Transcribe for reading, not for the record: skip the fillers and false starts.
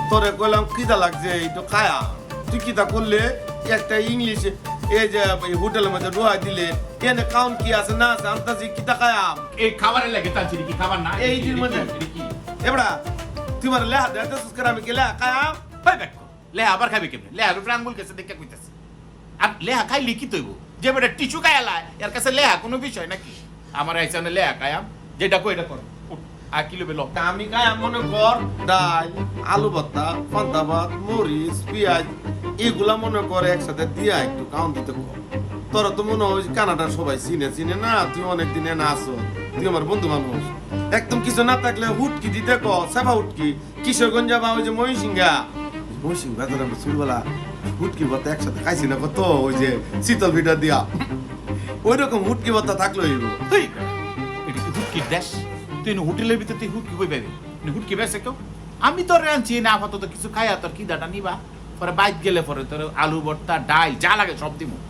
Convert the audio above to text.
তোরে কইলাম কিটা লাগছে এই তো খায়া তুই কিটা করলে একটা ইংলিশে এই যে হোটেলের মধ্যে ডোয়া দিলে এনে কাউন্ট কি আছে না আছে আন্তাজি কিটা খায়াম এই খাবারের লাগে টানছি কি খাবার না এই দিন মধ্যে এবড়া তুই মার লেহা দে দস করে আমি কি লেহা খায়াম ভাই দেখো লেহা আবার খাবে কেমনে লেহার উপরে আঙ্গুল কেসে দেখে কইতাছে আর লেহা খাই লিখিত হইব যে বেটা টিস্যু খায়ালা এর কাছে লেহা কোনো বিষয় নাকি আমার আইসানে লেহা খায়াম যেটা কই এটা কর আর কিলো বেলো আমি খায়াম মনে কর ডাল আলু ভর্তা পান্তা ভাত মরিচ পেঁয়াজ এগুলা মনে করে একসাথে দিয়া একটু কাউন্ট দিতে কর তোরা তো মনে হয় কানাডার সবাই চিনে না তুই অনেক দিনে না আসো তুই আমার বন্ধু মানুষ একদম কিছু না থাকলে হুটকি দিতে ক সেবা হুটকি কিশোরগঞ্জ যাবা ওই যে মহিষিংহা তোর আমি ছোটবেলা হুটকি ভর্তা একসাথে খাইছি না কত ওই যে শীতল ভিটার দিয়া ওই রকম হুটকি ভর্তা থাকলো এটা কি হুটকি দেশ তুই হোটেলের ভিতরে তুই হুটকি কই পাবি হুটকি বেসে কেউ আমি তোর আনছি না আপাতত কিছু খাইয়া তোর কি দাটা নিবা পরে বাইক গেলে পরে তোর আলু ভর্তা ডাল যা লাগে সব দিব